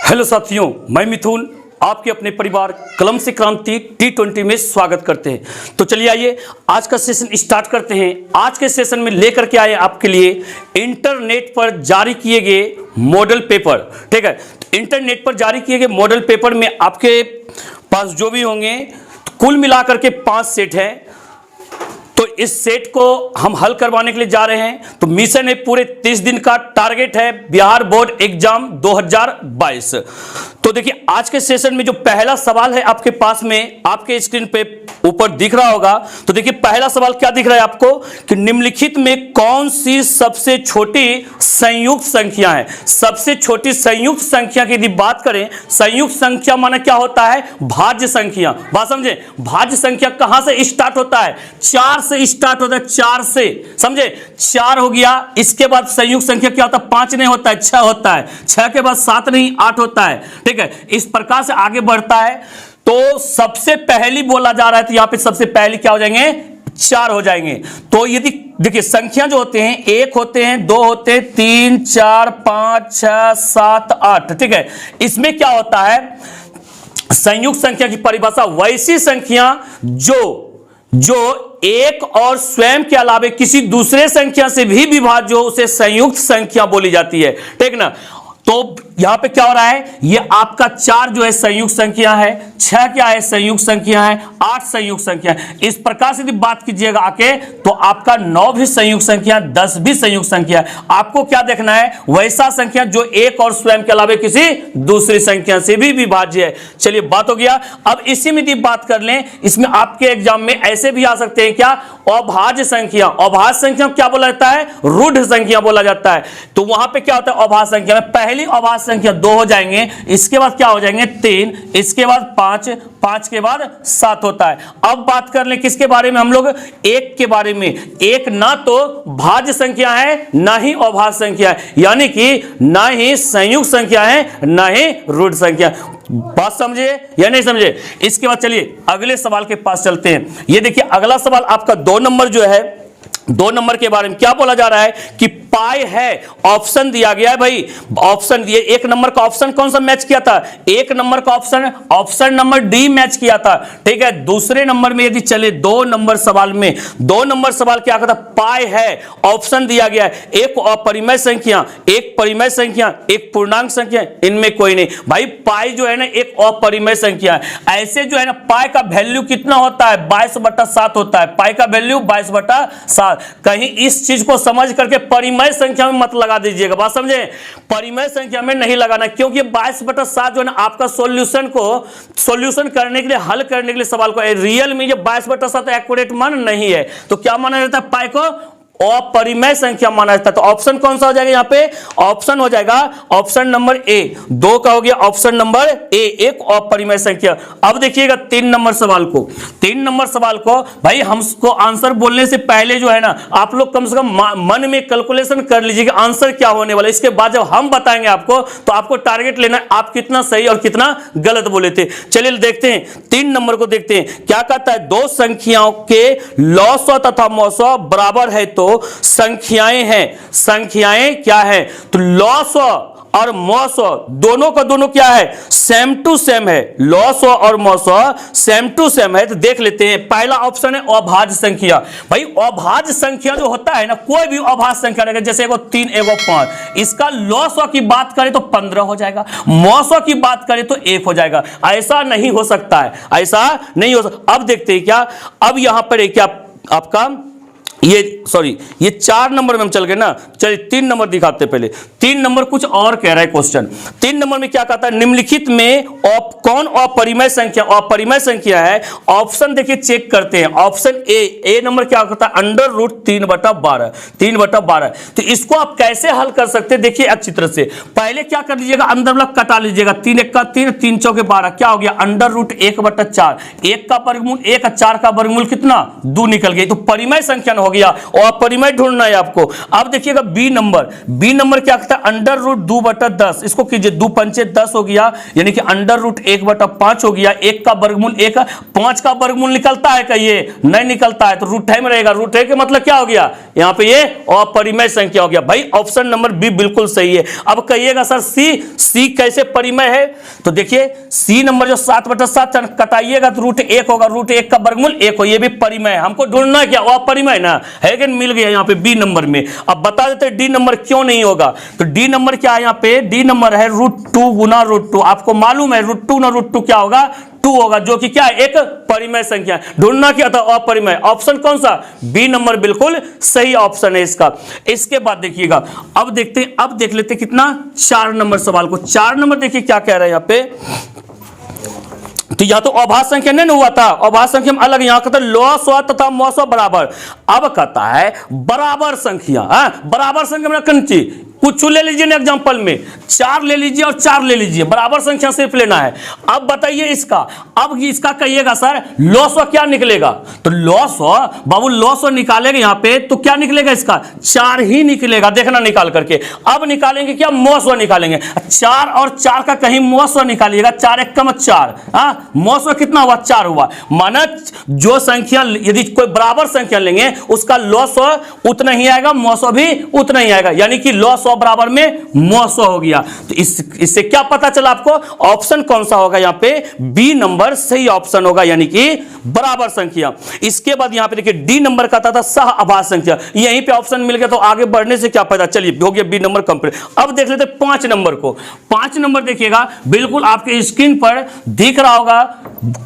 Hello साथियों, मैं मिथुन आपके अपने परिवार कलम से क्रांति T20 में स्वागत करते हैं। तो चलिए आइए आज का सेशन स्टार्ट करते हैं। आज के सेशन में लेकर के आए आपके लिए इंटरनेट पर जारी किए गए मॉडल पेपर। ठीक है, इंटरनेट पर जारी किए गए मॉडल पेपर में आपके पास जो भी होंगे कुल मिलाकर के 5 सेट हैं। तो इस सेट को हम हल करवाने के लिए जा रहे हैं। तो मिशन है पूरे 30 दिन का, टारगेट है बिहार बोर्ड एग्जाम 2022। तो देखिए आज के सेशन में जो पहला सवाल है आपके पास में आपके स्क्रीन पे ऊपर दिख रहा होगा। तो देखिए पहला सवाल क्या दिख रहा है आपको कि निम्नलिखित में कौन सी सबसे छोटी संयुक्त संख्या है। सबसे छोटी संयुक्त संख्या की यदि बात करें, संयुक्त संख्या माने क्या होता है, भाज्य संख्या। बात समझे, भाज्य संख्या कहां से स्टार्ट होता है, 4 से स्टार्ट होता है, 4 से, समझे। 4 हो गया, इसके बाद संयुक्त संख्या क्या होता है, 5 नहीं होता है, 6 होता है, 6 के बाद 7 नहीं 8 होता है। ठीक है, इस प्रकार से आगे बढ़ता है। तो सबसे पहली बोला जा रहा है, तो यहां पे सबसे पहली क्या हो जाएंगे, 4 हो जाएंगे। तो यदि देखिए संख्या जो होते हैं 1 होते हैं, 2 होते हैं, 3 4 5 6 7 8। ठीक है, इसमें क्या होता है, संयुक्त संख्या की परिभाषा वैसी संख्या जो एक और स्वयं के अलावे किसी दूसरे संख्या से भी विभाज्य हो, उसे संयुक्त संख्या बोली जाती है। ठीक ना। तो यहां पे क्या हो रहा है, ये आपका 4 जो है संयुक्त संख्या है, 6 क्या है संयुक्त संख्या है, 8 संयुक्त संख्या है। इस प्रकार से यदि बात कीजिएगा आके तो आपका 9 भी संयुक्त संख्या, 10 भी संयुक्त संख्या है। आपको क्या देखना है, वैसा संख्या जो एक और स्वयं के अलावे किसी दूसरी संख्या से भी विभाज्य है। चलिए बात हो गया। अब इसी में यदि बात कर लें, इसमें आपके एग्जाम में ऐसे भी आ सकते हैं क्या, अभाज्य संख्या। अभाज्य संख्या क्या बोला जाता है, रूढ़ संख्या बोला जाता है। तो वहां पे क्या होता है, अभाज्य संख्या में पहली अभाज्य संख्या 2 हो जाएंगे, इसके बाद क्या हो जाएंगे 3, इसके बाद 5, 5 के बाद 7 होता है। अब बात कर लें किसके बारे में, हम लोग 1 के बारे में। 1 ना तो भाज्य संख्या है ना ही अभाज्य संख्या है, यानी कि ना ही संयुक्त संख्या है ना ही रूढ़ संख्या। बात समझे या नहीं समझे। इसके बाद चलिए अगले सवाल के पास चलते हैं। ये देखिए अगला सवाल आपका 2 नंबर जो है, 2 नंबर के बारे में क्या बोला जा रहा है कि पाई है, ऑप्शन दिया गया है भाई, ऑप्शन दिए। 1 नंबर का ऑप्शन कौन सा मैच किया था, 1 नंबर का ऑप्शन नंबर डी मैच किया था। ठीक है, दूसरे नंबर में यदि चले 2 नंबर सवाल में, 2 नंबर सवाल क्या कहता, पाई है, ऑप्शन दिया गया है, एक अपरिमेय संख्या, एक परिमेय संख्या, एक पूर्णांक संख्या, इनमें कोई नहीं। भाई पाई जो है ना एक अपरिमेय संख्या है। ऐसे जो है ना पाई का वैल्यू कितना होता है, 22/7 होता है। पाई का वैल्यू 22/7। कहीं इस चीज को समझ करके परिमेय संख्या में मत लगा दीजिएगा। बात समझे, परिमेय संख्या में नहीं लगाना, क्योंकि 22/7 जो है ना आपका सॉल्यूशन करने के लिए, हल करने के लिए सवाल को, रियल में ये 22/7 एक्यूरेट मान नहीं है। तो क्या माना जाता है, पाई को अपरिमेय संख्या माना जाता है। तो ऑप्शन कौन सा हो जाएगा यहाँ पे, ऑप्शन हो जाएगा ऑप्शन नंबर ए। 2 का हो गया ऑप्शन नंबर ए, एक अपरिमेय संख्या। अब देखिएगा 3 नंबर सवाल को। 3 नंबर सवाल को भाई हमको आंसर बोलने से पहले जो है ना आप लोग कम से कम मन में कैलकुलेशन कर लीजिए कि आंसर क्या होने वाला है। इसके बाद जब हम बताएंगे आपको तो आपको टारगेट लेना है आप कितना सही और कितना गलत बोले थे। चलिए देखते हैं 3 नंबर को देखते हैं क्या कहता है, 2 संख्याओं के लॉसव तथा मौसव बराबर है तो संख्याएं हैं। संख्याएं क्या है, तो लॉसव और मौसव दोनों का दोनों क्या है, सेम टू सेम है। लॉसव और मौसव सेम टू सेम है। तो देख लेते हैं, पहला ऑप्शन है अभाज्य संख्या। भाई अभाज्य संख्या जो होता है ना, कोई भी अभाज्य संख्या रहेगा, जैसे एगो 3 एगो 5, इसका लॉसव की बात करें तो 15 हो जाएगा, मौसव की बात करें तो 1 हो जाएगा। ऐसा नहीं हो सकता है, ऐसा नहीं हो सकता। अब देखते हैं क्या, अब यहां पर है क्या आपका ये 4 नंबर में हम चल गए ना। चलिए 3 नंबर दिखाते पहले। 3 नंबर कुछ और कह रहा है क्वेश्चन। 3 नंबर में क्या कहता है, निम्नलिखित में कौन अपरिमेय संख्या है। ऑप्शन देखिए चेक करते हैं। ऑप्शन ए नंबर क्या कहता है, √3/12। 3/12। तो इसको आप कैसे हल कर सकते हैं, देखिए अच्छी तरह से। पहले क्या कर लीजिएगा, अंदर वाला कटा लीजिएगा। 3 × 1 = 3, 3 × 4 = 12, क्या हो गया √1/4। 1 का वर्गमूल 1, 4 का वर्गमूल कितना 2 निकल गई। तो परिमेय संख्या हो गया, अपरिमेय ढूंढना है आपको। अब देखिएगा बी नंबर क्या कहता है, अंडर रूट 2/10, इसको कीजिए 2 पंचे 10 हो गया, यानी कि अंडर रूट 1/5 हो गया, 1 का वर्गमूल 1, 5 का वर्गमूल निकलता है क्या, ये नहीं निकलता है, तो रूट है में रहेगा, रूट है के मतलब क्या हो गया, यहाँ पे ये अपरिमेय संख्या हो गया। भाई ऑप्शन नंबर बी बिल्कुल सही है। अब कहिएगा सर सी कैसे परिमेय है, तो देखिए सी नंबर जो 7/7 कटाइएगा तो रूट 1 होगा, रूट 1 का वर्गमूल 1 हो, ये भी परिमेय। हमको ढूंढना है क्या, अपरिमेय ना है कि मिल गया यहाँ पे बी नंबर में। अब बता देते डी नंबर क्यों नहीं होगा, तो डी नंबर क्या है यहाँ पे, डी नंबर है √2 गुना √2। आपको मालूम है √2 ना √2 क्या होगा, 2 होगा, जो कि क्या है एक परिमेय संख्या। ढूंढना क्या था, अपरिमेय। ऑप्शन कौन सा, बी नंबर बिल्कुल सही ऑप्शन है इसका। इसके बाद देखिएगा, अब देखते हैं, अब देख लेते हैं कितना 4 नंबर सवाल को। 4 नंबर देखिए क्या कह रहे हैं यहाँ पे, तो या तो अभाज्य संख्या नहीं हुआ था, अभाज्य संख्या में अलग, यहां कहता है लॉस तथा मॉस बराबर। अब कहता है बराबर संख्या, बराबर संख्या में कंची कुछ ले लीजिए ना, एग्जांपल में 4 ले लीजिए और 4 ले लीजिए, बराबर संख्या सिर्फ लेना है। अब बताइए इसका, अब इसका कहिएगा सर लॉस क्या निकलेगा, तो लॉस बाबू लॉस निकालेगा यहाँ पे तो क्या निकलेगा, इसका 4 ही निकलेगा, देखना निकाल करके। अब निकालेंगे क्या, मॉस निकालेंगे, 4 और 4 का कहीं मॉस निकालिएगा, 4 1 कम 4, मॉस कितना हुआ, 4 हुआ। माना जो संख्या यदि कोई बराबर संख्या लेंगे उसका लॉस उतना ही आएगा, मॉस भी उतना ही आएगा, यानी कि लॉस बराबर में मॉस हो गया। तो इससे क्या पता चला आपको, ऑप्शन कौन सा होगा यहाँ पे, बी नंबर सही ऑप्शन होगा, यानी कि बराबर संख्या। इसके बाद यहाँ पे देखिए डी नंबर का था सह अभाज्य संख्या, यहीं पे ऑप्शन मिल गया तो आगे बढ़ने से क्या फायदा। चलिए हो गया बी नंबर कंप्लीट। अब देख लेते 5 नंबर को। 5 नंबर देखिएगा बिल्कुल आपके स्क्रीन पर दिख रहा होगा,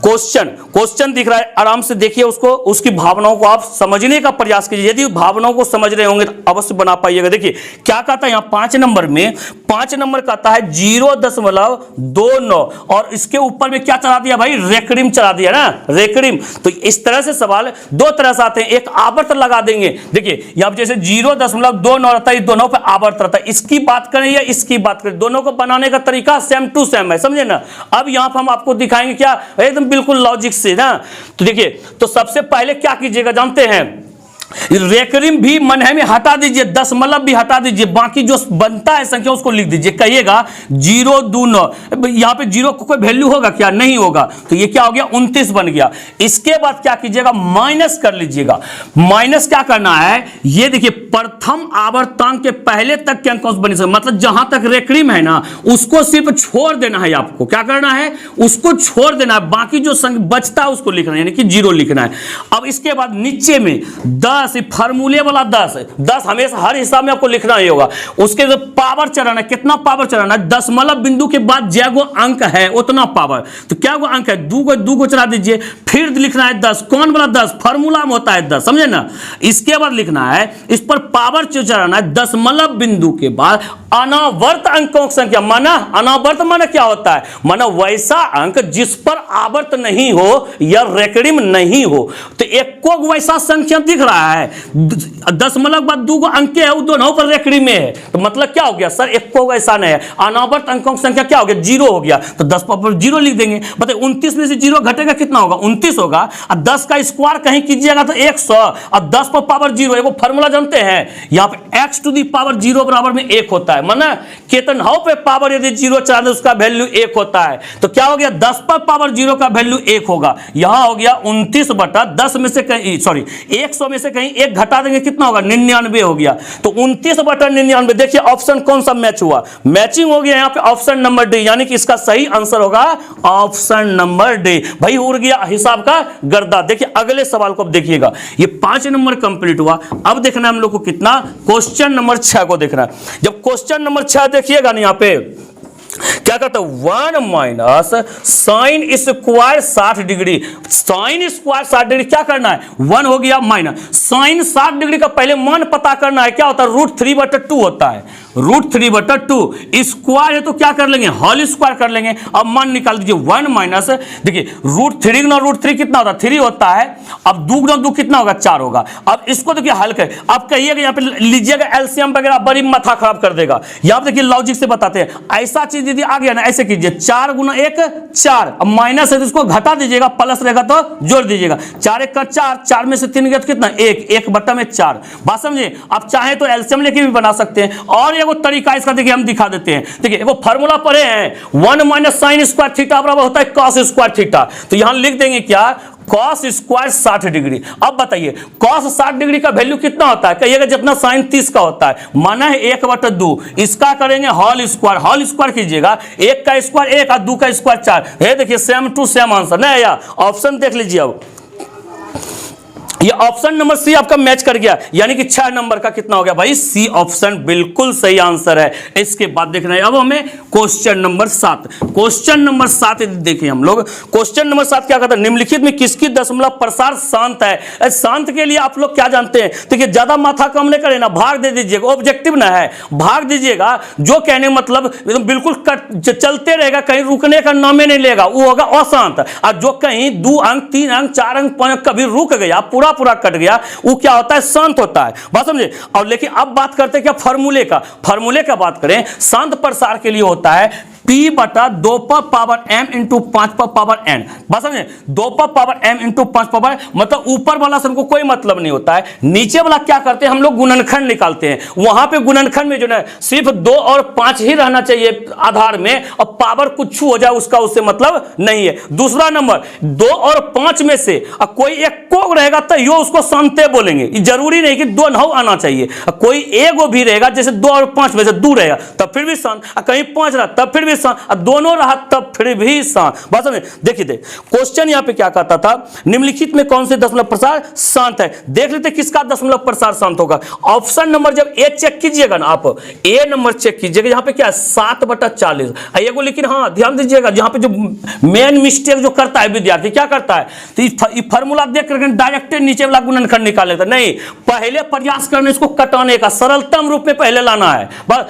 क्वेश्चन दिख रहा है, आराम से देखिए उसको, उसकी भावनाओं को आप समझने का प्रयास कीजिए। यदि भावनाओं को समझ रहे होंगे तो अवश्य बना पाइएगा। देखिए क्या कहता है यहाँ 5 नंबर में, 5 नंबर कहता है 0.29 और इसके ऊपर में क्या चला दिया भाई, रेकरिम चला दिया ना, रेकरिम। तो इस तरह से सवाल 2 तरह से आते हैं, एक आवर्त लगा देंगे। देखिए यहाँ जैसे 0.29 रहता है, दोनों पे आवर्त रहता है, इसकी बात करें या इसकी बात करें, दोनों को बनाने का तरीका सेम टू सेम है, समझे ना। अब यहाँ पर हम आपको दिखाएंगे क्या, एकदम बिल्कुल लॉजिक से ना। तो देखिए, तो सबसे पहले क्या कीजिएगा जानते हैं, रेकरिम भी मन है में हटा दीजिए, दशमलव भी हटा दीजिए, बाकी जो बनता है संख्या उसको लिख दीजिए। कहिएगा 0.29, यहां पे 0 को कोई वैल्यू होगा क्या, नहीं होगा, तो ये क्या हो गया 29 बन गया। इसके बाद क्या कीजिएगा, माइनस कर लीजिएगा। माइनस क्या करना है, ये देखिए प्रथम आवर्तांक के पहले तक के अंक बने, मतलब जहां तक रेकरिम है ना उसको सिर्फ छोड़ देना है, आपको क्या करना है, उसको छोड़ देना है, बाकी जो संख्या बचता है उसको लिखना है, यानी कि 0 लिखना है। अब इसके बाद नीचे में 10 फार्मूले वाला 10 हमेशा हर हिसाब में आपको लिखना ही होगा। उसके जो पावर चढ़ाना, कितना पावर चढ़ाना है, दशमलव बिंदु के बाद जो अंक है उतना पावर, तो क्या वो अंक है, 2 को चढ़ा दीजिए, फिर लिखना है 10, कौन वाला 10, फार्मूला में होता है 10, समझे ना। इसके बाद लिखना है, इस पर पावर चढ़ाना है, दशमलव बिंदु के बाद अनावर्त अंकों की संख्या। माना अनावर्त माना क्या होता है, माना वैसा अंक जिस पर आवर्त नहीं हो या रेकरिम नहीं हो। तो एक को वैसा संख्या दिख रहा है, दशमलव बाद 2 अंक है, वो दोनों पर रेकरिम में है, तो मतलब क्या हो गया सर, एक को वैसा नहीं है, अनावर्त अंकों की संख्या क्या हो गया, 0 हो गया, तो 10 पर 0 लिख देंगे। बताइए 29 में से 0 घटेगा कितना होगा, 29 होगा, और 10 का स्क्वायर कहीं कीजिएगा तो 100, और 10 पर पावर 0, एगो फार्मूला जानते हैं, यहाँ पे x टू दी पावर 0 बराबर में 1 होता है, माना कितनों पे पावर यदि 0 चढ़ा दे उसका वैल्यू 1 होता है, तो क्या हो गया 10 पर पावर 0 का वैल्यू 1 होगा। यहां हो गया 29/10 में से कहीं, सॉरी 100 में से कहीं 1 घटा देंगे, कितना होगा 99 हो गया, तो 29/99। देखिए ऑप्शन कौन सा मैच हुआ, मैचिंग हो गया यहाँ पे ऑप्शन नंबर डी, यानी कि इसका सही आंसर होगा ऑप्शन नंबर डी। भाई उड़ गया हिसाब का गर्दा। देखिए अगले सवाल को अब देखिएगा, ये 5 नंबर कंप्लीट हुआ। अब देखना हम लोग को कितना, क्वेश्चन नंबर 6 को देखना है। जब क्वेश्चन नंबर 6 देखिएगा ना, यहाँ पे क्या कहता है, 1 minus sine square 60 degree, sine square 60 degree क्या करना है, 1 हो गया, माइनस साइन 60 डिग्री का पहले मान पता करना है, क्या होता है, √3/2 होता है, √3/2 स्क्वायर है तो क्या कर लेंगे, होल स्क्वायर कर लेंगे। अब मान निकाल दीजिए, 1 माइनस, देखिए √3 गुना √3 कितना होता है, 3 होता है, अब 2 गुना 2 कितना होगा, 4 होगा। अब इसको देखिए हल कर, अब कहिएगा यहाँ पे लीजिएगा एलसीएम वगैरह, बड़ी माथा खराब कर देगा। यहाँ पे देखिए लॉजिक से बताते हैं, ऐसा चीज यदि आ गया ना, ऐसे कीजिए 4 गुना 1 4, अब माइनस है तो इसको घटा दीजिएगा, प्लस रहेगा तो जोड़ दीजिएगा। 4 1 का 4, 4 में से 3 गया तो कितना 1, 1/4। बात समझे। आप चाहे तो एलसीएम लेके भी बना सकते हैं। और एगो तरीका इसका देखिए हम दिखा देते हैं। देखिए एगो फार्मूला पढ़े हैं, 1 माइनस साइन स्क्वायर थीटा बराबर होता है कॉस स्क्वायर थीटा। तो यहां लिख देंगे क्या, कॉस स्क्वायर 60 डिग्री। अब बताइए कॉस 60 डिग्री का वैल्यू कितना होता है, कहिएगा जितना साइन 30 का होता है, माना है 1/2। इसका करेंगे होल स्क्वायर कीजिएगा, 1 का स्क्वायर 1 और 2 का स्क्वायर 4। ये देखिए सेम टू सेम आंसर नहीं आया। ऑप्शन देख लीजिए, अब ये ऑप्शन नंबर सी आपका मैच कर गया, यानी कि 6 नंबर का कितना हो गया भाई, सी ऑप्शन बिल्कुल सही आंसर है। इसके बाद देखना है अब हमें क्वेश्चन नंबर 7। क्वेश्चन नंबर 7 देखिए हम लोग, क्वेश्चन नंबर 7 क्या कहता है, निम्नलिखित में किसकी दशमलव प्रसार शांत है। शांत के लिए आप लोग क्या जानते हैं, देखिए ज्यादा माथा कम नहीं करें ना, भाग दे दीजिएगा, ऑब्जेक्टिव ना है, भाग दीजिएगा। जो कहने मतलब बिल्कुल चलते रहेगा, कहीं रुकने का नाम नहीं लेगा, वो होगा अशांत। और जो कहीं 2 अंक 3 अंक 4 अंक 5 अंक कभी रुक गया, पूरा कट गया, वो क्या होता है, शांत होता है। बात समझे। और लेकिन अब बात करते हैं क्या, फार्मूले का बात करें, शांत प्रसार के लिए होता है P/2 पर पावर m इंटू 5 पर पावर n। बस समझे, 2 पर पावर m इंटू 5 पावर, मतलब ऊपर वाला से हमको कोई मतलब नहीं होता है। नीचे वाला क्या करते हैं हम लोग, गुणनखंड निकालते हैं। वहां पे गुणनखंड में जो है सिर्फ 2 और 5 ही रहना चाहिए आधार में, और पावर कुछ हो जाए उसका उससे मतलब नहीं है। दूसरा नंबर 2 और 5 में से कोई एक को रहेगा तो यो उसको शांत बोलेंगे, जरूरी नहीं कि 2 नौ आना चाहिए। कोई एक भी रहेगा, जैसे 2 और 5 में से 2 रहेगा तब फिर भी शांत, कहीं 5 रहा तब फिर भी शांत, दोनों रहा तब फिर भी शांत। बात समझे। देखिए क्वेश्चन यहां पे क्या कहता था, निम्नलिखित में कौन से दशमलव प्रसार शांत है। देख लेते किसका दशमलव प्रसार शांत होगा। ऑप्शन नंबर जब ए चेक कीजिएगा ना, आप ए नंबर चेक कीजिएगा, यहां पे क्या है 7/40। एगो लेकिन हाँ ध्यान दीजिएगा, जहां पे जो मेन मिस्टेक जो करता है विद्यार्थी क्या करता है, तो फार्मूला देख करके डायरेक्ट नीचे वाला गुणनखंड निकाल लेता नहीं, पहले प्रयास करने इसको कटाने का, सरलतम रूप में पहले लाना है। बस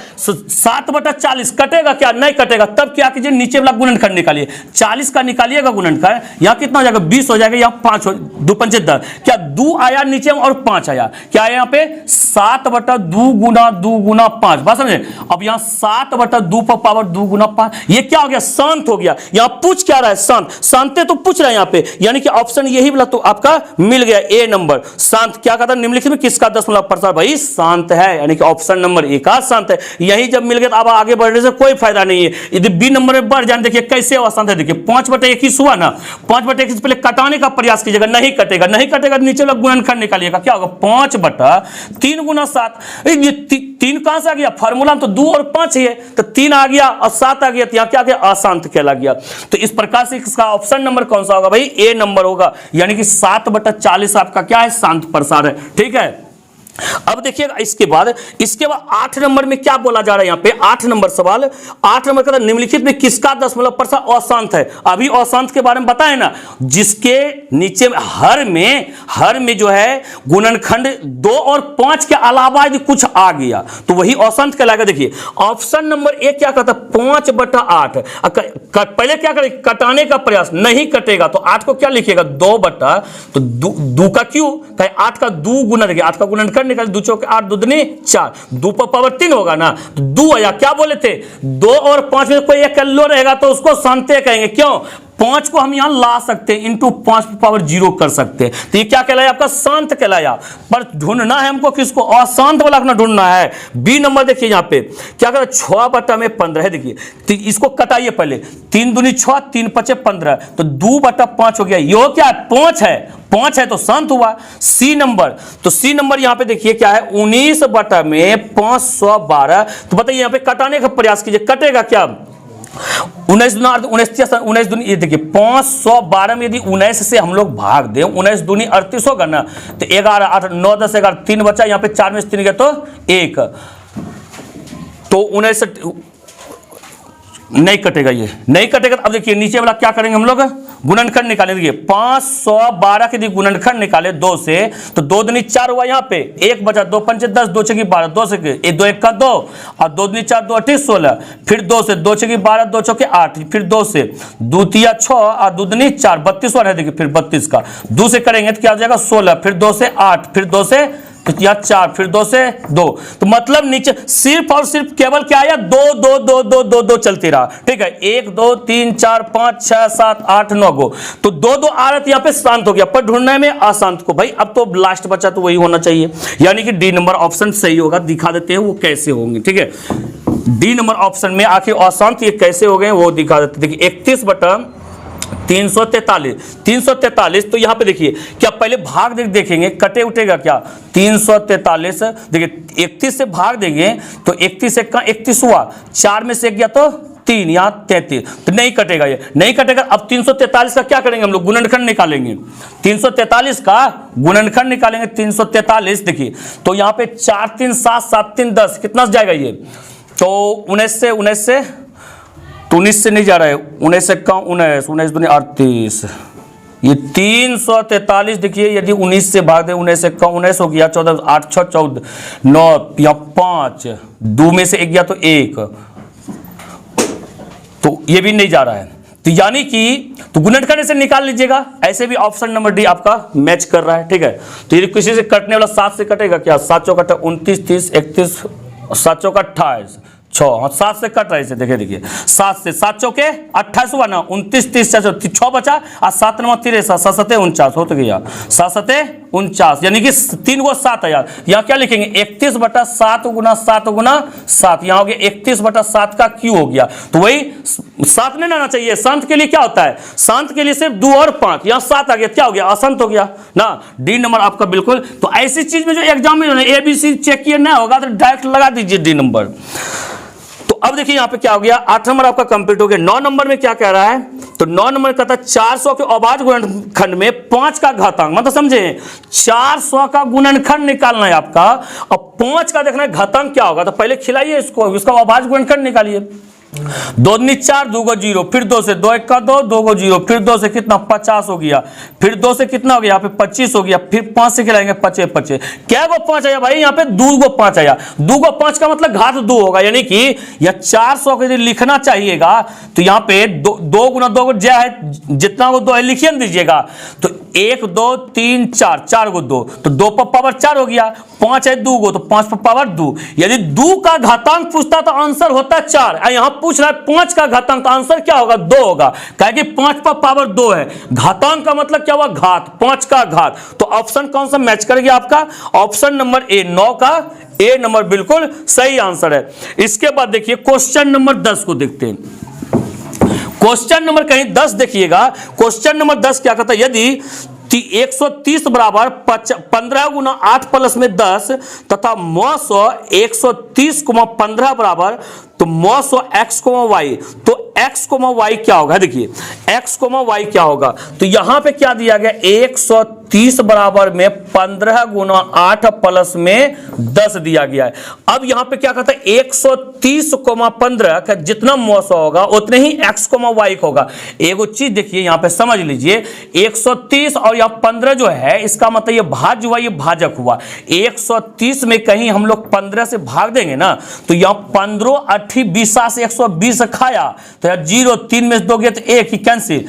7/40 कटेगा क्या, नहीं कटेगा, तब क्या कीजिए नीचे वाला गुणनखंड निकालिए। 40 का निकालिएगा गुणनखंड, यहां कितना हो जाएगा 20 हो जाएगा, यहां 5 हो, 2 पंचे 10, क्या 2 आया नीचे और 5 आया, क्या आया यहां पे 7/2 गुना 2 गुना 5। बात समझे। अब यहां 7/2 पर पावर 2 गुना 5, ये क्या हो गया, शांत हो गया। यहां पूछ क्या रहा है, शांत, शांते तो पूछ रहा है यहां पे, यानी कि ऑप्शन यही वाला तो आपका मिल गया, ए नंबर शांत। क्या कहता है, निम्नलिखित में किसका दशमलव प्रसार भाई शांत है, यानी कि ऑप्शन नंबर ए का शांत है। यही जब मिल गया तो अब आगे बढ़ने से कोई फायदा नहीं है। यदि बी नंबर में बढ़ जाए, देखिए कैसे अशांत है। देखिए 5/21 हुआ ना, 5/21 पहले कटाने का प्रयास कीजिएगा, नहीं कटेगा, नहीं कटेगा नीचे वाला गुणनखंड निकालिएगा, क्या होगा 5/3 गुना 7। ये 3 कहां से आ गया, फार्मूला तो 2 और 5 ही है, तो 3 आ गया और 7 आ गया, तो यहां क्या गया, अशांत कहला गया। तो इस प्रकार से इसका ऑप्शन नंबर कौन सा होगा भाई, ए नंबर होगा, यानी कि 7/40 आपका क्या है, शांत प्रसार है। ठीक है। अब देखिएगा इसके बाद 8 नंबर में क्या बोला जा रहा है, यहां पे 8 नंबर सवाल, 8 नंबर का निम्नलिखित में किसका दशमलव प्रसार अशांत है। अभी अशांत के बारे में बताए ना, जिसके नीचे हर में जो है गुणनखंड 2 और 5 के अलावा यदि कुछ आ गया तो वही अशांत कहलाएगा। देखिए ऑप्शन नंबर ए क्या कहता है 5/8, पहले क्या करें, कटाने का प्रयास, नहीं कटेगा तो 8 को क्या लिखिएगा 2 का क्यों, 8 का 2 गुना, देखिए 8 का गुणनखंड निकाल, 2 चौके 8, 2 दूनी 4, 2 पर पावर 3 होगा ना, तो 2 आया। क्या बोले थे, 2 और 5 में कोई एक लो रहेगा तो उसको शांत कहेंगे, क्यों, 5 को हम यहां ला सकते हैं, इंटू 5 पावर 0 कर सकते हैं, तो ये क्या कहलाया आपका शांत कहलाया। पर ढूंढना है हमको किसको, अशांत वाला अपना ढूंढना है। बी नंबर देखिए यहां पे क्या कर 6/15 है। देखिए तो इसको कटाइए पहले, 3 दूनी 6, 3 पचे 15, तो 2/5 हो गया, यो क्या है 5 है तो शांत हुआ। सी नंबर, तो सी नंबर यहां पे देखिए क्या है 19/512, तो बताइए यहां पे कटाने का प्रयास कीजिए, कटेगा क्या 19 दूनी, ये देखिए 512 में यदि 19 से हम लोग भाग दें, 19 दूनी 38 होगा ना, तो 11 8 9 10 11 3 बचा, यहाँ पे 4 में से 3 गया तो 1, तो 19 नहीं कटेगा, ये नहीं कटेगा। अब देखिए नीचे वाला क्या करेंगे हम लोग, गुणनखंड निकालें। देखिए 512 के लिए गुणनखंड निकाले 2 से, तो 2 दूनी 4 हुआ, यहाँ पे 1 बचा, 2 पंचे 10, 2 छकी 12, 2 से 2 1 का 2, और 2 दूनी 4, 2 8 16, फिर 2 से 2 छकी 12, 2 चौके 8, फिर 2 से 2 तिया 6 और 2 दूनी 4, 32 है। देखिए फिर 32 का 2 से करेंगे तो क्या हो जाएगा 16, फिर 2 से 8, फिर 2 से यहाँ 4, फिर 2 से 2, तो मतलब नीचे सिर्फ और सिर्फ केवल क्या आया 2 2 2 2 2 2 चलती रहा। ठीक है, 1 2 3 4 5 6 7 8 9 गो, तो 2 2 आ रहा था यहाँ पे शांत हो गया, पर ढूंढने में अशांत को। भाई अब तो लास्ट बचा तो वही होना चाहिए, यानी कि डी नंबर ऑप्शन सही होगा। दिखा देते हैं वो कैसे होंगे। ठीक है, डी नंबर ऑप्शन में आखिर अशांत ये कैसे हो गए वो दिखा देते। देखिए 31 बटा 343, तो यहां पे देखिए क्या पहले भाग देखेंगे, कटे उठेगा क्या 343। देखिए 31 से भाग देंगे तो 31 से 31 हुआ, 4 में से 1 गया तो 3, यहाँ 33, तो नहीं कटेगा, ये नहीं कटेगा। अब 343 का क्या करेंगे हम लोग, गुणनखंड निकालेंगे। 343 का गुणनखंड निकालेंगे, 343 देखिए, तो यहाँ पे 4 3 7 7 3 10, कितना जाएगा ये, तो 19 से तो 19 से नहीं जा रहा है, 19 से कम 19 दूनी 38, ये 343 देखिए, यदि 19 से भाग दे 19 से कम 19 हो गया, 14 8 6 14 9 या 5, 2 में से 1 गया तो 1, तो ये भी नहीं जा रहा है, तो यानी कि तो गुणनखंड से निकाल लीजिएगा। ऐसे भी ऑप्शन नंबर डी आपका मैच कर रहा है। ठीक है, तो यदि किसी से कटने वाला 7 से कटेगा क्या, 7 चौका 29 30 31, 7 चौका 28 6, 7 से कट रहे थे, देखिए 7 से 7 चौके 28 हुआ ना, 29 30 6 बचा, और 7 9 13 7 7 49 हो तो गया, 7 7 49, यानी कि 3 गो 7 है यार। यहाँ क्या लिखेंगे 31 बटा 7 गुना 7 गुना 7, यहाँ हो गया 31 बटा 7 का क्यू हो गया, तो वही 7 नहीं आना चाहिए। शांत के लिए क्या होता है, शांत के लिए सिर्फ 2 और 5, यहाँ 7 आ गया, क्या हो गया, अशांत हो गया ना। डी नंबर आपका बिल्कुल, तो ऐसी चीज में जो एग्जाम में ABC चेक किया ना होगा तो डायरेक्ट लगा दीजिए डी नंबर। अब देखिए यहाँ पे क्या हो गया, 8 नंबर आपका कंप्लीट हो गया। 9 नंबर में क्या कह रहा है, तो 9 नंबर कहता है 400 के अभाज्य गुणनखंड में 5 का घातांक, मतलब समझे 400 का गुणनखंड निकालना है आपका, और 5 का देखना है घातांक क्या होगा। तो पहले खिलाइए इसको, इसका अभाज्य गुणनखंड निकालिए। 2 दूनी 4, 2 को 0, फिर 2 से 2 1 का 2, 2 को 0, फिर 2 से कितना 50 हो गया, फिर 2 से कितना हो गया यहाँ पे 25 हो गया, फिर 5 से खिलाएंगे 25 25, क्या को 5 आया भाई, यहाँ पे 2 को 5 आया, 2 को 5 का मतलब घात 2 होगा, यानी कि यह 400 के लिए लिखना चाहिएगा तो यहाँ पे 2 गुना 2 को जय है, जितना को 2 है लिखिए न दीजिएगा, तो 1 2 3 4, 4 को 2, तो 2 पर पावर 4 हो गया, 5 है 2 को, तो 5 पर पावर 2। यदि 2 का घातांक पूछता तो आंसर होता 4, यहाँ पूछ रहा है 5 का घातांक, तो आंसर क्या होगा 2 होगा, क्या कि 5 पर पावर 2 है, घातांक का मतलब क्या हुआ घात, 5 का घात। तो ऑप्शन कौन सा मैच कर गया आपका, ऑप्शन नंबर ए, 9 का ए नंबर बिल्कुल सही आंसर है। इसके बाद देखिए क्वेश्चन नंबर 10 को देखते हैं। क्वेश्चन नंबर कहीं 10 देखिएगा, क्वेश्चन नंबर 10 क्या कहता है, यदि 130 बराबर 15 गुना 8 प्लस में 10 तथा 130 को 15 बराबर तो 100x y, तो x y क्या होगा, देखिए x y क्या होगा, तो यहां पे क्या दिया गया 130 बराबर में 15 गुना 8 प्लस में 10 दिया गया है। अब यहां पे क्या कहता है 130 15 का जितना 100 होगा उतने ही x y होगा। एगो चीज देखिए यहां पे समझ लीजिए, 130 और यहां 15 जो है इसका मतलब ये भाज्य हुआ, ये भाजक हुआ। 130 में कहीं हम लोग 15 से भाग देंगे ना, तो यहां 15 8 20 से 120 खाया, तो यार 0 3 में से 2 गया तो 1 ही कैंसिल,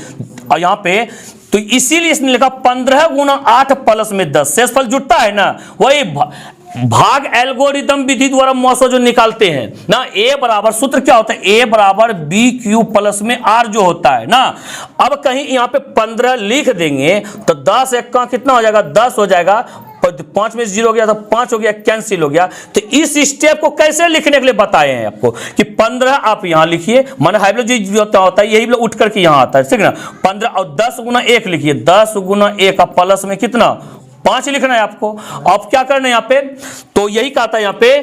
और यहां पे तो इसीलिए इसने लिखा 15 गुना 8 प्लस में 10, शेषफल जुटता है ना, वही भाग एल्गोरिदम विधि द्वारा मौसो जो निकालते हैं ना, ए बराबर सूत्र क्या होता है, ए बराबर बी क्यू प्लस में आर जो होता है ना। अब कहीं यहाँ पे 15 लिख देंगे तो 10 एक का कितना हो जाएगा 10 हो जाएगा, 5 में 0 हो गया तो 5 हो गया, कैंसिल हो गया। तो इस स्टेप को कैसे लिखने के लिए बताए हैं आपको कि 15 आप यहां लिखिए, मान हाइड्रोलॉजी होता है यही उठ करके यहां आता है, ठीक ना। 15 और 10 गुना 1 लिखिए, 10 गुना 1 प्लस में कितना 5 लिखना है आपको। अब क्या करना है यहाँ पे, तो यही कहा था यहाँ पे,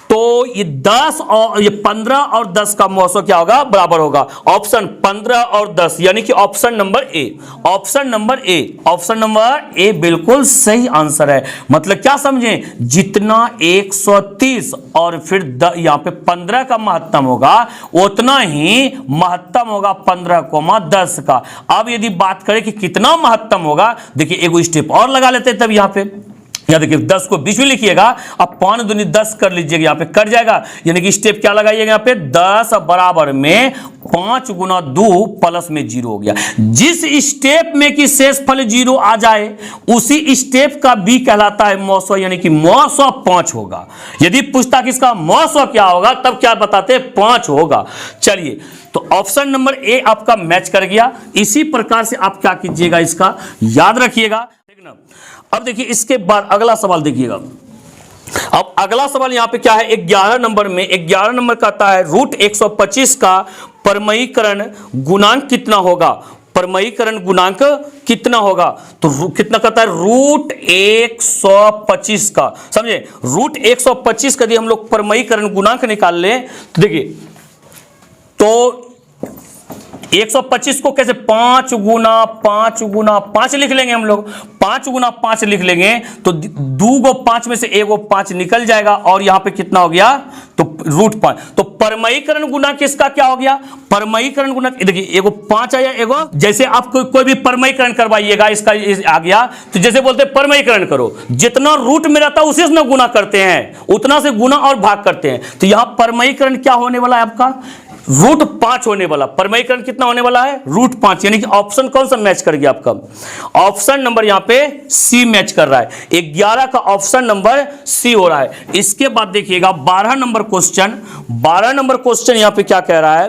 तो ये 10 और ये 15 और 10 का मौसम क्या होगा बराबर होगा, ऑप्शन 15 और 10, यानी कि option number A, option number A, option number A बिल्कुल सही आंसर है। मतलब क्या समझे, जितना 130 और फिर यहां पे 15 का महत्तम होगा उतना ही महत्तम होगा 15, 10 का। अब यदि बात करें कि कितना महत्तम होगा, देखिए एगो स्टेप और लगा लेते हैं तब यहां पे यहाँ देखिए 10 को बीच में लिखिएगा, अब 5 दूनी 10 कर लीजिएगा, यहाँ पे कट जाएगा, यानी कि स्टेप क्या लगाइएगा यहाँ पे 10 बराबर में 5 गुना 2 प्लस में 0 हो गया। जिस स्टेप में कि शेषफल 0 आ जाए उसी स्टेप का बी कहलाता है मौसो, यानी कि मौसो 5 होगा। यदि पूछता कि इसका मौसो क्या होगा तब क्या बताते 5 होगा। चलिए तो ऑप्शन नंबर ए आपका मैच कर गया। इसी प्रकार से आप क्या कीजिएगा, इसका याद रखिएगा। अब देखिए इसके बाद अगला सवाल देखिएगा। अब अगला सवाल यहां पे क्या है, 11 नंबर में 11 नंबर का आता है रूट 125 का परमयीकरण गुणांक कितना होगा। परमयीकरण गुणांक कितना होगा, तो कितना कहता है रूट 125 का, समझे रूट 125 का यदि हम लोग परमयीकरण गुणांक निकाल लें तो देखिए तो 125 को कैसे 5 गुना 5 लिख लेंगे हम लोग, 5 गुना 5 लिख लेंगे तो 2 गो 5 में से 1 गो 5 निकल जाएगा और यहां पे कितना हो गया तो रूट 5। तो परमयीकरण गुणांक किसका क्या हो गया, परमयीकरण गुणांक देखिए एगो 5 आया, एगो जैसे आप कोई भी परमयीकरण करवाइएगा इसका आ गया तो जैसे बोलते हैं परमयीकरण करो, जितना रूट में रहता है उसी से गुना करते हैं, उतना से गुना और भाग करते हैं। तो यहां परमयीकरण क्या होने वाला है आपका रूट 5 होने वाला। परमयीकरण कितना होने वाला है रूट 5, यानी कि ऑप्शन कौन सा मैच कर गया आपका, ऑप्शन नंबर यहां पे सी मैच कर रहा है। 11 का ऑप्शन नंबर सी हो रहा है। इसके बाद देखिएगा 12 नंबर क्वेश्चन यहां पे क्या कह रहा है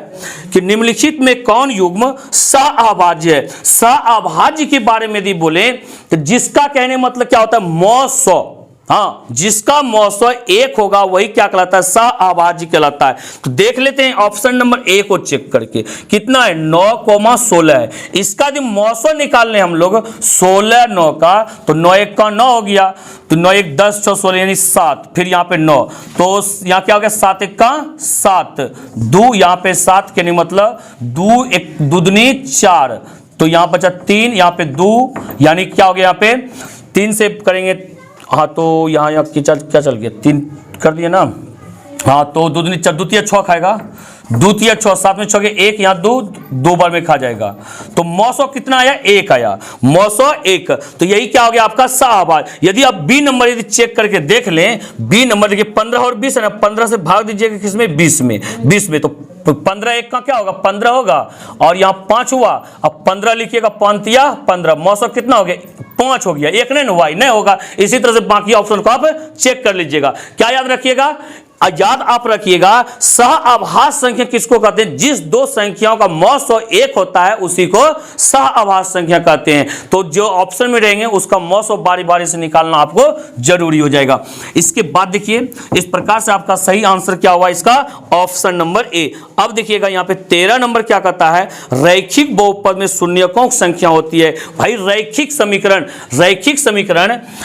कि निम्नलिखित में कौन युग्म सअभाज्य है। सअभाज्य के बारे में यदि बोले तो जिसका कहने मतलब क्या होता है मौसो, हाँ जिसका मौसो 1 होगा वही क्या कहलाता है सअभाज्य कहलाता है। तो देख लेते हैं ऑप्शन नंबर ए को चेक करके कितना है 9,16 है। इसका यदि मौसो निकाल लें हम लोग 16 9 का तो 9 1 का 9 हो गया, तो 9 1 10 6 16 यानी 7, फिर यहाँ पे 9 तो यहाँ क्या हो गया 7 1 का 7, 2 यहाँ पे 7 के नहीं मतलब 2 1 2 दूनी 4, तो यहाँ बचा 3, यहाँ पे 2 यानी क्या हो गया यहाँ पे 3 से करेंगे, हाँ तो यहाँ क्या चल गया 3 कर दिए ना, हाँ तो 2 दूनी 4 द्वितीय 6 खाएगा, द्वितीय 6 7 में 6 के 1 यहाँ 2 बार में खा जाएगा। तो मौसो कितना आया 1 आया, मौसो 1, तो यही क्या हो गया आपका सअभाज्य। यदि आप बी नंबर यदि चेक करके देख लें, बी नंबर देखिए 15 और 20 है ना, 15 से भाग दीजिएगा किसमें 20 में तो 15 1 का क्या होगा 15 होगा और यहाँ 5 हुआ, अब 15 लिखिएगा 5 या 15, मौसो कितना हो गया 5 हो गया, 1 नहीं होगा। इसी तरह से बाकी ऑप्शन को आप चेक कर लीजिएगा। क्या याद रखिएगा, याद आप रखिएगा सअभाज्य संख्या किसको कहते हैं, जिस दो संख्याओं का मौसो 1 होता है उसी को सअभाज्य संख्या कहते हैं। तो जो ऑप्शन में रहेंगे उसका मौसो बारी बारी से निकालना आपको जरूरी हो जाएगा। इसके बाद देखिए इस प्रकार से आपका सही आंसर क्या हुआ इसका ऑप्शन नंबर ए। अब देखिएगा यहाँ पे 13 नंबर क्या कहता है, रैखिक बहुपद में शून्यकों की संख्या होती है। भाई रैखिक समीकरण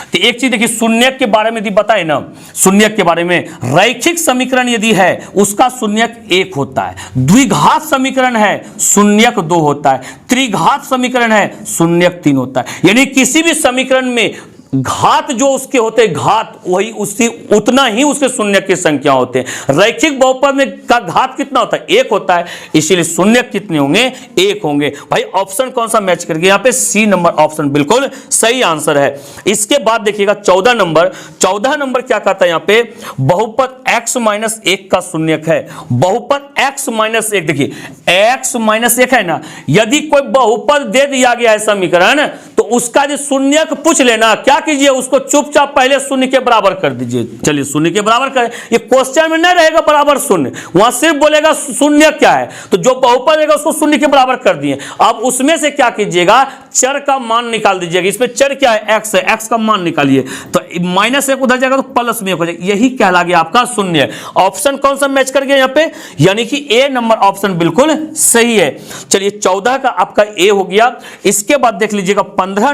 तो एक चीज देखिए शून्यक के बारे में यदि बताए ना, शून्यक के बारे में रैखिक समीकरण यदि है उसका शून्यक 1 होता है, द्विघात समीकरण है शून्यक 2 होता है, त्रिघात समीकरण है शून्यक 3 होता है। यानी किसी भी समीकरण में घात जो उसके होते हैं घात वही उसी उतना ही उसके शून्यक की संख्या होते हैं। रैखिक बहुपद में का घात कितना होता है 1 होता है, इसीलिए शून्यक कितने होंगे 1 होंगे। भाई ऑप्शन कौन सा मैच कर गया यहाँ पे सी नंबर ऑप्शन बिल्कुल सही आंसर है। इसके बाद देखिएगा 14 नंबर क्या कहता है यहाँ पे बहुपद x माइनस 1 का शून्यक है। बहुपद x माइनस 1 देखिए x माइनस 1 है ना, यदि कोई बहुपद दे दिया गया है समीकरण तो उसका जो शून्यक पूछ लेना, क्या कीजिए उसको चुपचाप पहले शून्य के बराबर कर दीजिए। चलिए शून्य के बराबर करें, ये क्वेश्चन में नहीं रहेगा बराबर शून्य, वहां सिर्फ बोलेगा शून्य क्या है, तो जो बहुपद देगा उसको शून्य के बराबर कर दिए। अब उसमें से क्या कीजिएगा चर का मान निकाल दीजिएगा। इसमें चर क्या है x है, x का मान निकालिए तो -1 उधर जाएगा तो +1 हो जाएगा, यही कहला गया आपका शून्य। ऑप्शन कौन सा मैच कर गया यहाँ पे, यानी कि ए नंबर ऑप्शन बिल्कुल सही है। चलिए 14 का आपका ए हो गया। इसके बाद देख लीजिएगा 15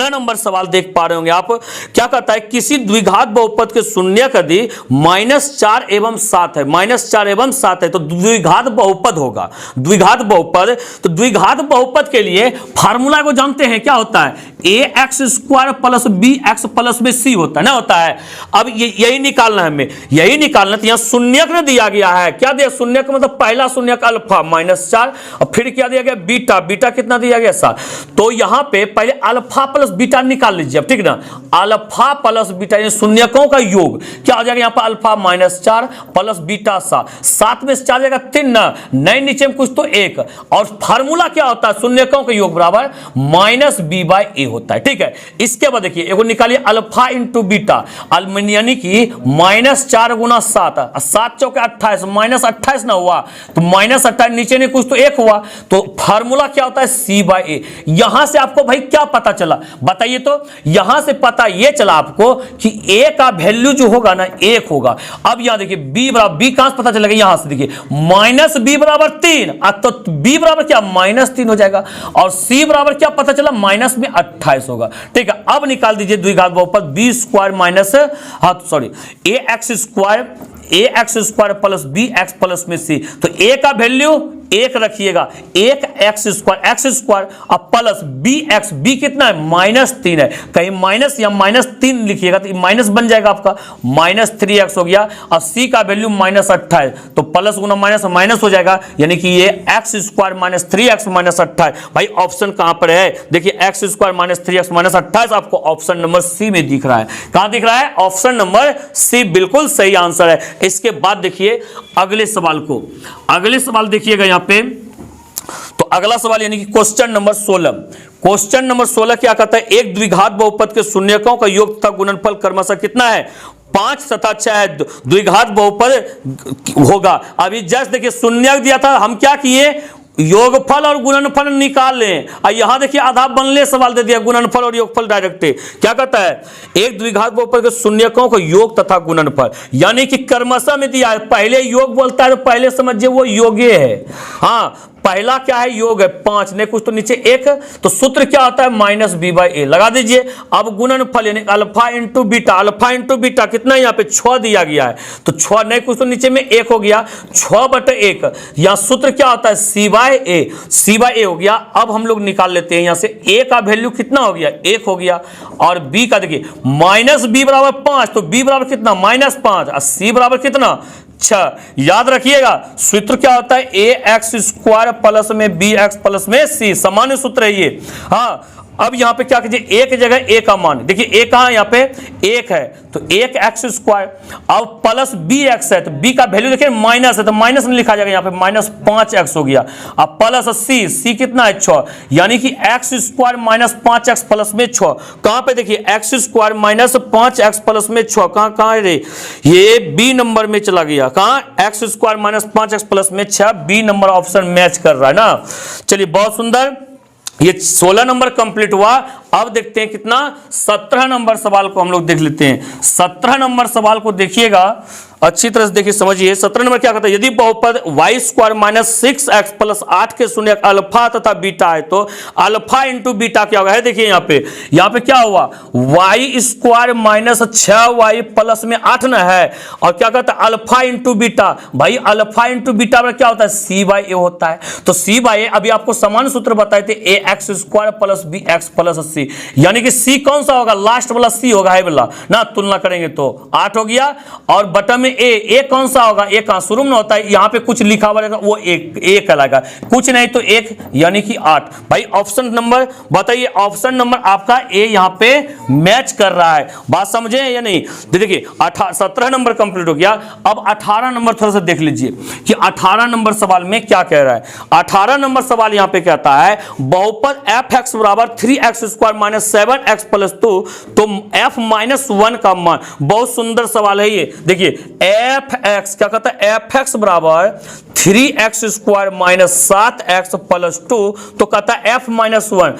नंबर सवाल देख पा रहे होंगे आप। क्या कहता है किसी द्विघात बहुपद के शून्यक यदि -4 एवं 7 है, -4 एवं 7 है तो द्विघात बहुपद होगा। द्विघात बहुपद, तो द्विघात बहुपद के लिए फार्मूला को जानते हैं क्या होता है, ax² + bx + c होता है ना, होता है। अब यही निकालना है हमें, यही निकालना। तो यहाँ शून्यक ने दिया गया है, क्या दिया शून्यक मतलब पहला शून्यक अल्फा -4 और फिर क्या दिया गया बीटा, बीटा कितना दिया गया 7। तो यहाँ पे पहले अल्फा अल्फा प्लस बीटा निकाल लीजिए अब, ठीक ना। अल्फा प्लस बीटा ये शून्यकों का योग क्या हो जाएगा यहाँ पर, अल्फा -4 प्लस बीटा 7 में से 4 जाएगा 3 ना, नए नीचे में कुछ तो 1, और फार्मूला क्या होता है, शून्यकों का योग बराबर -b/a होता है, ठीक है। इसके बाद देखिए एगो निकालिए अल्फा इंटू बीटा, यानी कि -4 गुना 7, 7 चौके 28, -28 ना हुआ तो -28 नीचे ने कुछ तो 1 हुआ, तो फार्मूला क्या होता है c/a। यहां से आपको भाई क्या पता चला बताइए, तो यहां से पता यह चला आपको कि a का वैल्यू जो होगा ना 1 होगा। अब यहां देखिए b बराबर, b कहां से पता चलेगा, यहां से देखिए -b बराबर 3, तो b बराबर क्या -3 हो जाएगा, और c बराबर क्या पता चला -28 होगा, ठीक है। अब निकाल दीजिए द्विघात बहुपद ax² प्लस bx प्लस में c, तो a का वैल्यू 1 रखिएगा, 1x² और प्लस bx, b कितना है -3 है, कहीं माइनस या -3 लिखिएगा तो माइनस बन जाएगा आपका, -3x हो गया, और c का वैल्यू -28, तो प्लस गुना माइनस माइनस हो जाएगा, यानी कि ये x² -3x -28। भाई ऑप्शन कहां पर है, देखिए x² -3x -28 आपको ऑप्शन नंबर सी में दिख रहा है, कहां दिख रहा है, ऑप्शन नंबर सी बिल्कुल सही आंसर है। इसके बाद देखिए अगले सवाल को, अगले सवाल देखिएगा यहां पे, तो अगला सवाल यानी कि क्वेश्चन नंबर 16, क्वेश्चन नंबर 16 क्या कहता है, एक द्विघात बहुपद के शून्यकों का योग तथा गुणनफल क्रमशः कितना है, 5 तथा 6 है, द्विघात बहुपद होगा। अभी जस्ट देखिए शून्यक दिया था, हम क्या किए, योगफल और गुणनफल निकाल लें, और यहां देखिए आधा बनले सवाल दे दिया, गुणनफल और योगफल डायरेक्ट। क्या कहता है, एक द्विघात बहुपद के शून्यकों को योग तथा गुणनफल, यानी कि क्रमशः में दिया है, पहले योग बोलता है तो पहले समझिए वो योगे है, हाँ पहला क्या है, योग है 5, नहीं कुछ तो नीचे 1, तो सूत्र क्या होता है -b/a लगा दीजिए। अब गुणनफल यानी alpha into beta, alpha into beta कितना यहाँ पे 6 दिया गया है, तो 6 नहीं कुछ तो नीचे में 1 हो गया, 6/1, यहाँ सूत्र क्या होता है c/a हो गया। अब हम लोग निकाल लेते हैं यहाँ से, a का वैल्यू कितना हो गया, 1 हो गया, और b का देखिए -b बराबर 5, तो b बराबर कितना -5, और c बराबर कितना 6। याद रखिएगा सूत्र क्या होता है, ax² प्लस में bx प्लस में c, सामान्य सूत्र है ये, हाँ। अब यहां पे क्या कीजिए, एक जगह a का मान देखिए, a कहां यहाँ पे 1 है, तो 1x², अब प्लस bx है, तो b का वैल्यू देखिए माइनस है, तो माइनस नहीं लिखा जाएगा, यहाँ पे -5x हो गया, अब प्लस c कितना है 6, यानी कि x² -5x प्लस में 6, कहां पे देखिए x² -5x प्लस में 6, कहां रे, ये b नंबर में चला गया, कहां x² -5x प्लस में 6, b नंबर ऑप्शन मैच कर रहा है ना। चलिए बहुत सुंदर, ये 16 नंबर कंप्लीट हुआ। अब देखते हैं कितना, 17 नंबर सवाल को हम लोग देख लेते हैं। 17 नंबर सवाल को देखिएगा अच्छी तरह से, देखिए समझिए। 17 नंबर क्या कहता है, यदि बहुपद y² -6x प्लस 8 के शून्य अल्फा तथा बीटा है, तो अल्फा इंटू बीटा क्या होगा, है देखिए यहाँ पे क्या हुआ, y² -6y प्लस में 8 न है, और क्या कहता है अल्फा इंटू बीटा, भाई अल्फा इंटू बीटा में क्या होता है c/a होता है, तो c/a अभी आपको समान सूत्र बताए थे, ax² plus bx plus c, यानी कि c कौन सा होगा, लास्ट वाला c होगा, है वाला ना, तुलना करेंगे तो 8 हो गया, और बटन में ए कौन सा होगा, ए कहां शुरू में होता है, यहां पे कुछ लिखा हुआ रहेगा वो एक कहलाएगा, कुछ नहीं तो 1 यानी कि 8। भाई ऑप्शन नंबर बताइए, ऑप्शन नंबर आपका ए यहां पे मैच कर रहा है, बात समझे या नहीं। देखिए 17 नंबर कंप्लीट हो गया। अब 18 नंबर थोड़ा सा देख लीजिए कि 18 नंबर सवाल में क्या कह रहा है। 18 नंबर सवाल यहां पे कहता है बहुपद fx बराबर 3x² -7x प्लस 2, तो f -1 का मान, बहुत सुंदर सवाल है ये। देखिए fx क्या कहता है, fx बराबर 3x² -7x प्लस 2, तो कहता है f -1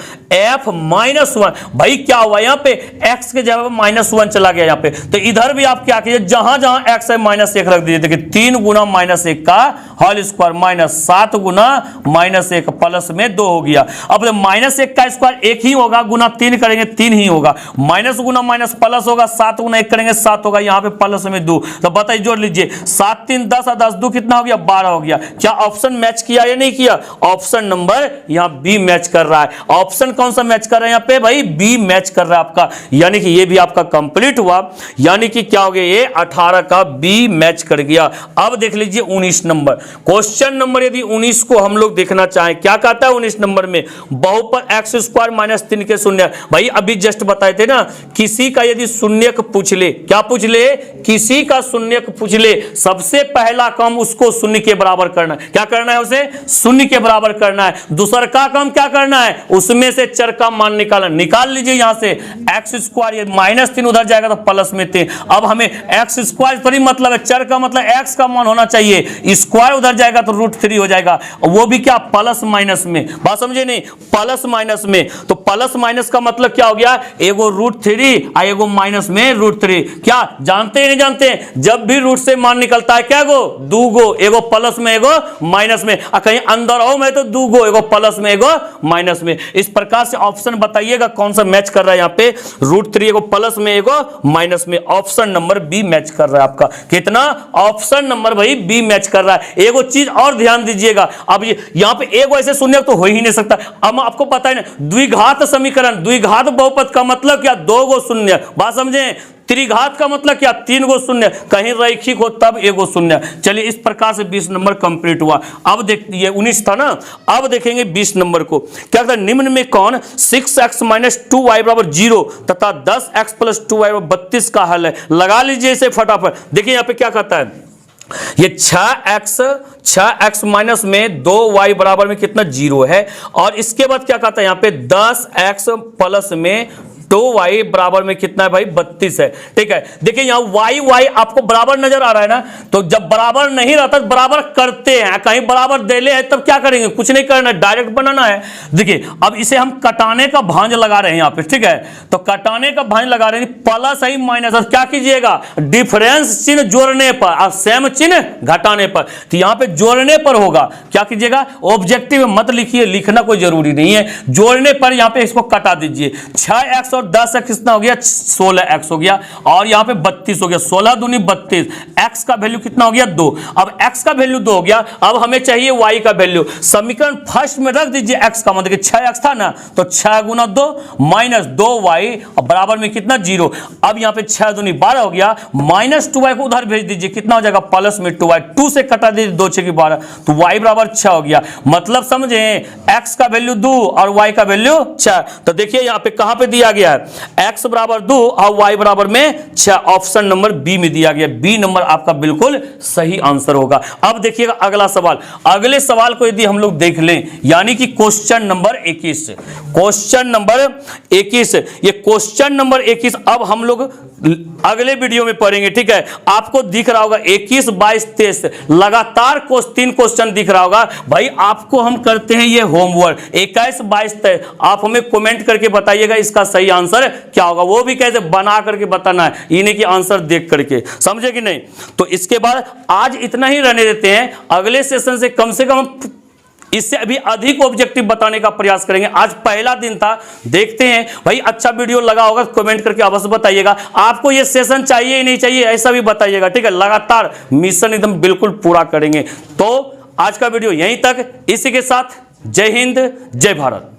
भाई क्या हुआ यहाँ पे, x के जगह -1 चला गया यहाँ पे, तो इधर भी आप क्या कीजिए, जहां जहां x है -1 रख दीजिए। देखिए 3 गुना -1 का होल स्क्वायर -7 गुना -1 प्लस में 2 हो गया। अब -1 का स्क्वायर 1 ही होगा, गुना 3 करेंगे 3 ही होगा, माइनस गुना माइनस प्लस होगा, 7 गुना 1 करेंगे 7 होगा, यहाँ पे प्लस में 2, तो बताइए जोड़ लीजिए, 7 3 10 और 10 2 कितना हो गया, 12 हो गया। क्या ऑप्शन मैच किया या नहीं किया, ऑप्शन नंबर यहाँ बी मैच कर रहा है। ऑप्शन कौन सा मैच कर रहा है यहाँ पे, भाई बी मैच कर रहा है आपका, यानी कि ये भी आपका कंप्लीट हुआ, यानी कि क्या हो गया, ये 18 का बी मैच कर गया। अब देख लीजिए 19 नंबर क्वेश्चन नंबर, यदि 19 को हम लोग देखना चाहें, क्या कहता है 19 नंबर में, बहुपद x² -3 के शून्य। भाई अभी जस्ट बताए थे ना, किसी का यदि शून्यक पूछ ले, क्या पूछ ले, किसी का शून्यक पूछ ले, सबसे पहला काम उसको शून्य के बराबर करना है। क्या करना है, उसे शून्य के बराबर करना है। दूसरा का काम क्या करना है, उसमें से चर का मान निकालना। निकाल लीजिए यहां से एक्स स्क्वायर, ये -3 उधर जाएगा तो प्लस में 3। अब हमें एक्स स्क्वायर थोड़ी मतलब है, चर का मतलब एक्स का मान होना चाहिए, स्क्वायर उधर जाएगा तो √3 हो जाएगा, वो भी क्या प्लस माइनस में। बात समझे नहीं, प्लस माइनस में। तो प्लस माइनस का मतलब क्या हो गया, एगो √3 और एगो माइनस में √3। क्या जानते हैं नहीं जानते हैं, जब भी रूट से मान निकलता है क्या गो, 2 गो, एगो प्लस में एगो माइनस में, और कहीं अंदर आओ में तो 2 गो, एगो प्लस में एगो माइनस में। इस प्रकार से ऑप्शन बताइएगा कौन सा मैच कर रहा है यहाँ पे, √3 एगो प्लस में एगो माइनस में। ऑप्शन नंबर बी मैच कर रहा है आपका। कितना, ऑप्शन नंबर भाई बी मैच कर रहा है। एगो चीज और ध्यान दीजिएगा, अब यहाँ पे एगो ऐसे शून्य तो हो ही नहीं सकता। अब आपको पता है ना, द्विघात समीकरण, द्विघात बहुपद का मतलब क्या, 2 गो शून्य। बात समझे, त्रिघात का मतलब क्या, 3 गो शून्य, कहीं रैखिक हो तब एगो शून्य। चलिए इस प्रकार से 20 नंबर कंप्लीट हुआ। अब देखिए 19 था ना, अब देखेंगे 20 नंबर को। क्या कहता है, निम्न में कौन 6x - 2y = 0 तथा 10x + 2y = 32 का हल है। लगा लीजिए इसे फटाफट। देखिए यहाँ पे क्या कहता है, ये 6x माइनस में 2y बराबर में कितना 0 है, और इसके बाद क्या कहता है यहाँ पे 10x प्लस में 2y बराबर में कितना है भाई 32 है। ठीक है, देखिए यहाँ y आपको बराबर नजर आ रहा है ना, तो जब बराबर नहीं रहता तो बराबर करते हैं, कहीं बराबर देले है तब क्या करेंगे, कुछ नहीं करना, डायरेक्ट बनाना है। देखिए अब इसे हम कटाने का भांज लगा रहे हैं यहाँ पे, ठीक है, तो कटाने का भांज लगा रहे हैं, प्लस है माइनस, और क्या कीजिएगा, डिफरेंस चिन्ह जोड़ने पर और सेम चिन्ह घटाने पर। तो यहाँ पे जोड़ने पर होगा, क्या कीजिएगा, ऑब्जेक्टिव मत लिखिए, लिखना कोई जरूरी नहीं है, जोड़ने पर यहाँ पे इसको कटा दीजिए। 6x और 10x कितना हो गया, 16x हो गया, और यहाँ पे 32 हो गया, 16 दूनी 32, x का वैल्यू कितना हो गया 2। अब x का वैल्यू 2 हो गया, अब हमें चाहिए y का वैल्यू। समीकरण फर्स्ट में रख दीजिए x का, मतलब 6x था ना, तो 6 × 2 - 2y बराबर में कितना 0। अब यहाँ पे 6 दूनी 12 हो गया, -2y को उधर भेज दीजिए, कितना हो जाएगा प्लस में 2y, 2 से कटा दीजिए 2 6 12, तो y बराबर 6 हो गया। मतलब समझे, x का वैल्यू 2 और y का वैल्यू 6। तो देखिए यहाँ पे कहां पे दिया गया है, x बराबर 2 और y बराबर में 6, ऑप्शन नंबर बी में दिया गया। बी नंबर आपका बिल्कुल सही आंसर होगा। अब देखिएगा अगला सवाल, अगले सवाल को यदि हम लोग देख लें, यानी कि क्वेश्चन नंबर 21, क्वेश्चन नंबर 21, ये क्वेश्चन नंबर 21 अब हम लोग अगले वीडियो में पढ़ेंगे। ठीक है, आपको दिख रहा होगा 21 22 23 लगातार 3 क्वेश्चन दिख रहा होगा। भाई आपको हम करते हैं ये होमवर्क, 21 22 23 आप हमें कमेंट करके बताइएगा इसका सही आंसर क्या होगा, वो भी कैसे बना करके बताना है, ये नहीं कि आंसर देख करके, समझे कि नहीं। तो इसके बाद आज इतना ही रहने देते हैं, अगले सेशन से कम इससे अभी अधिक ऑब्जेक्टिव बताने का प्रयास करेंगे। आज पहला दिन था, देखते हैं। भाई अच्छा वीडियो लगा होगा तो कमेंट करके अवश्य बताइएगा, आपको ये सेशन चाहिए ही नहीं चाहिए ऐसा भी बताइएगा। ठीक है, लगातार मिशन एकदम बिल्कुल पूरा करेंगे। तो आज का वीडियो यहीं तक, इसी के साथ जय हिंद जय भारत।